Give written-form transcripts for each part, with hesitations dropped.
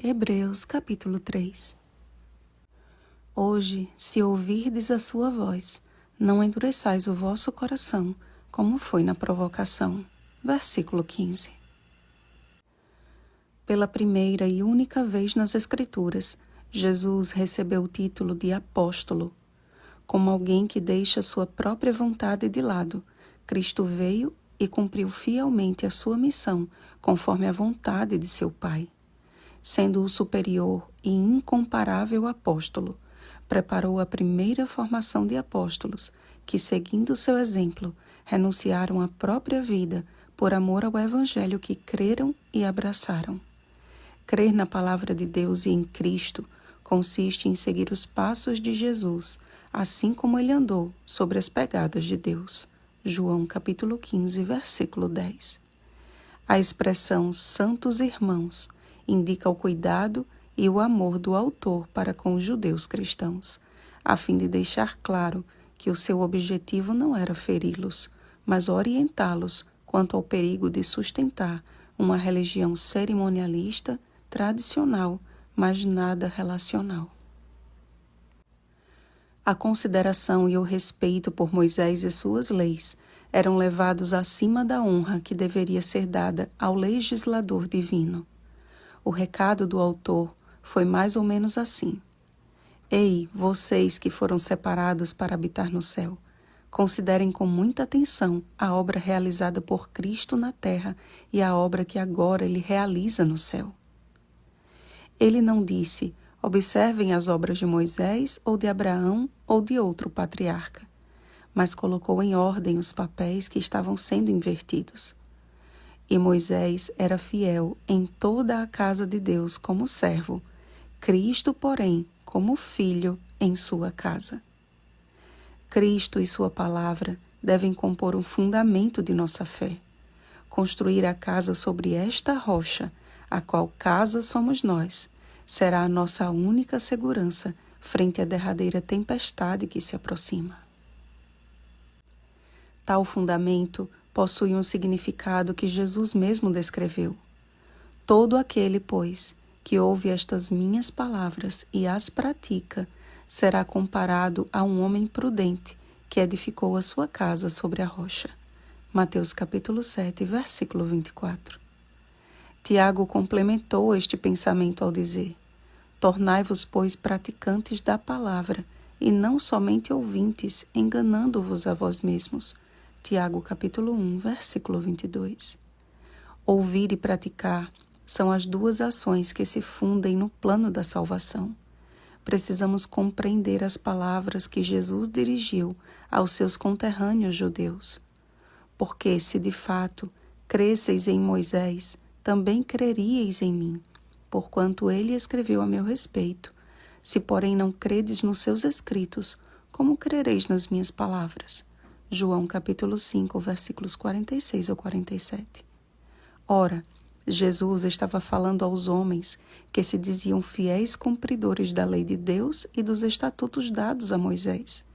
Hebreus capítulo 3. Hoje, se ouvirdes a sua voz, não endureçais o vosso coração, como foi na provocação. Versículo 15. Pela primeira e única vez nas Escrituras, Jesus recebeu o título de apóstolo. Como alguém que deixa sua própria vontade de lado, Cristo veio e cumpriu fielmente a sua missão, conforme a vontade de seu Pai. Sendo o superior e incomparável apóstolo, preparou a primeira formação de apóstolos, que, seguindo seu exemplo, renunciaram à própria vida por amor ao Evangelho que creram e abraçaram. Crer na palavra de Deus e em Cristo consiste em seguir os passos de Jesus, assim como ele andou sobre as pegadas de Deus. João capítulo 15, versículo 10. A expressão santos irmãos indica o cuidado e o amor do autor para com os judeus cristãos, a fim de deixar claro que o seu objetivo não era feri-los, mas orientá-los quanto ao perigo de sustentar uma religião cerimonialista, tradicional, mas nada relacional. A consideração e o respeito por Moisés e suas leis eram levados acima da honra que deveria ser dada ao legislador divino. O recado do autor foi mais ou menos assim: Ei, vocês que foram separados para habitar no céu, considerem com muita atenção a obra realizada por Cristo na terra e a obra que agora ele realiza no céu. Ele não disse: observem as obras de Moisés ou de Abraão ou de outro patriarca, mas colocou em ordem os papéis que estavam sendo invertidos. E Moisés era fiel em toda a casa de Deus como servo, Cristo, porém, como filho em sua casa. Cristo e sua palavra devem compor um fundamento de nossa fé. Construir a casa sobre esta rocha, a qual casa somos nós, será a nossa única segurança frente à derradeira tempestade que se aproxima. Tal fundamento possui um significado que Jesus mesmo descreveu. Todo aquele, pois, que ouve estas minhas palavras e as pratica, será comparado a um homem prudente que edificou a sua casa sobre a rocha. Mateus capítulo 7, versículo 24. Tiago complementou este pensamento ao dizer: tornai-vos, pois, praticantes da palavra, e não somente ouvintes, enganando-vos a vós mesmos. Tiago capítulo 1, versículo 22. Ouvir e praticar são as duas ações que se fundem no plano da salvação. Precisamos compreender as palavras que Jesus dirigiu aos seus conterrâneos judeus. Porque, se de fato cresceis em Moisés, também creríeis em mim, porquanto ele escreveu a meu respeito. Se, porém, não credes nos seus escritos, como crereis nas minhas palavras? João capítulo 5, versículos 46 ao 47. Ora, Jesus estava falando aos homens que se diziam fiéis cumpridores da lei de Deus e dos estatutos dados a Moisés.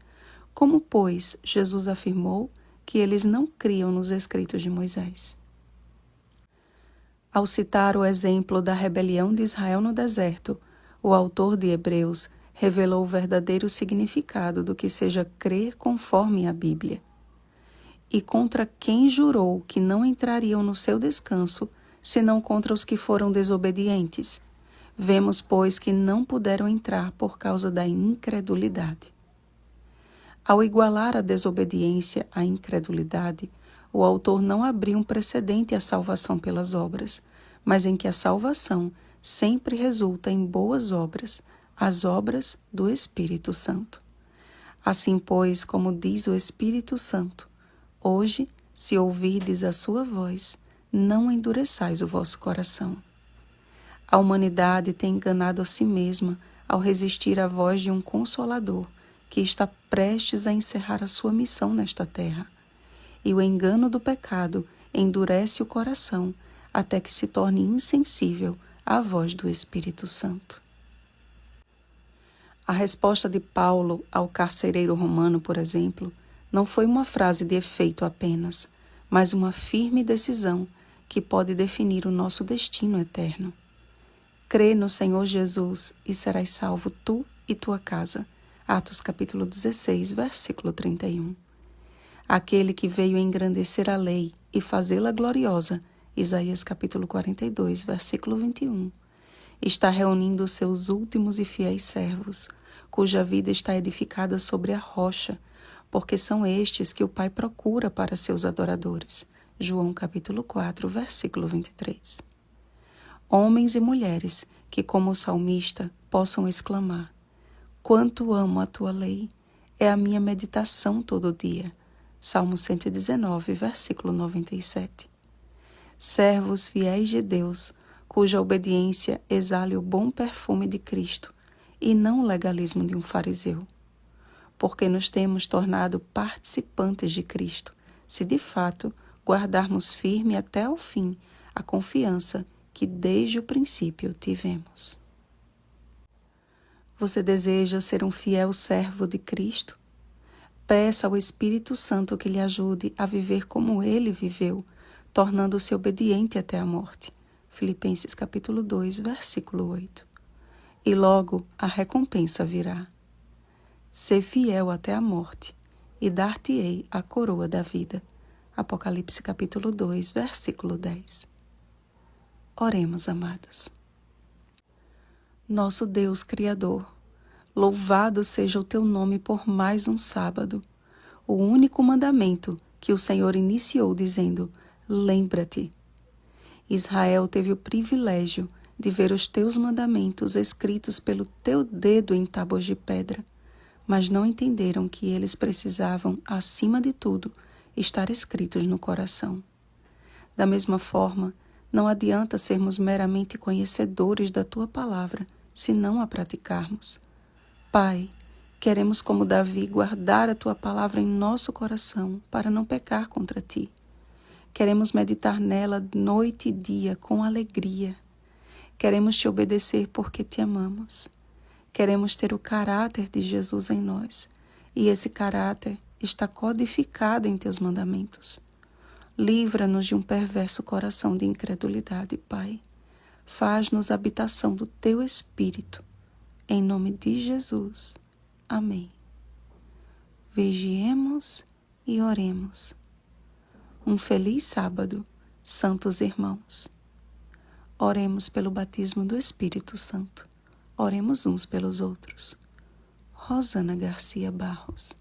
Como, pois, Jesus afirmou que eles não criam nos escritos de Moisés? Ao citar o exemplo da rebelião de Israel no deserto, o autor de Hebreus revelou o verdadeiro significado do que seja crer conforme a Bíblia. E contra quem jurou que não entrariam no seu descanso, senão contra os que foram desobedientes? Vemos, pois, que não puderam entrar por causa da incredulidade. Ao igualar a desobediência à incredulidade, o autor não abriu um precedente à salvação pelas obras, mas em que a salvação sempre resulta em boas obras, as obras do Espírito Santo. Assim, pois, como diz o Espírito Santo, hoje, se ouvirdes a sua voz, não endureçais o vosso coração. A humanidade tem enganado a si mesma ao resistir à voz de um Consolador que está prestes a encerrar a sua missão nesta terra. E o engano do pecado endurece o coração até que se torne insensível à voz do Espírito Santo. A resposta de Paulo ao carcereiro romano, por exemplo, não foi uma frase de efeito apenas, mas uma firme decisão que pode definir o nosso destino eterno. Crê no Senhor Jesus e serás salvo tu e tua casa. Atos capítulo 16, versículo 31. Aquele que veio engrandecer a lei e fazê-la gloriosa, Isaías capítulo 42, versículo 21, está reunindo os seus últimos e fiéis servos, cuja vida está edificada sobre a rocha, porque são estes que o Pai procura para seus adoradores. João capítulo 4, versículo 23. Homens e mulheres que, como o salmista, possam exclamar: quanto amo a tua lei, é a minha meditação todo dia. Salmo 119, versículo 97. Servos fiéis de Deus, cuja obediência exale o bom perfume de Cristo e não o legalismo de um fariseu. Porque nos temos tornado participantes de Cristo, se de fato guardarmos firme até o fim a confiança que desde o princípio tivemos. Você deseja ser um fiel servo de Cristo? Peça ao Espírito Santo que lhe ajude a viver como ele viveu, tornando-se obediente até a morte. Filipenses capítulo 2, versículo 8. E logo a recompensa virá. Ser fiel até a morte, e dar-te-ei a coroa da vida. Apocalipse capítulo 2, versículo 10. Oremos, amados. Nosso Deus Criador, louvado seja o teu nome por mais um sábado, o único mandamento que o Senhor iniciou dizendo: lembra-te. Israel teve o privilégio de ver os teus mandamentos escritos pelo teu dedo em tábuas de pedra, mas não entenderam que eles precisavam, acima de tudo, estar escritos no coração. Da mesma forma, não adianta sermos meramente conhecedores da tua palavra se não a praticarmos. Pai, queremos, como Davi, guardar a tua palavra em nosso coração para não pecar contra ti. Queremos meditar nela noite e dia com alegria. Queremos te obedecer porque te amamos. Queremos ter o caráter de Jesus em nós, e esse caráter está codificado em teus mandamentos. Livra-nos de um perverso coração de incredulidade, Pai. Faz-nos habitação do teu Espírito. Em nome de Jesus. Amém. Vigiemos e oremos. Um feliz sábado, santos irmãos. Oremos pelo batismo do Espírito Santo. Oremos uns pelos outros. Rosana Garcia Barros.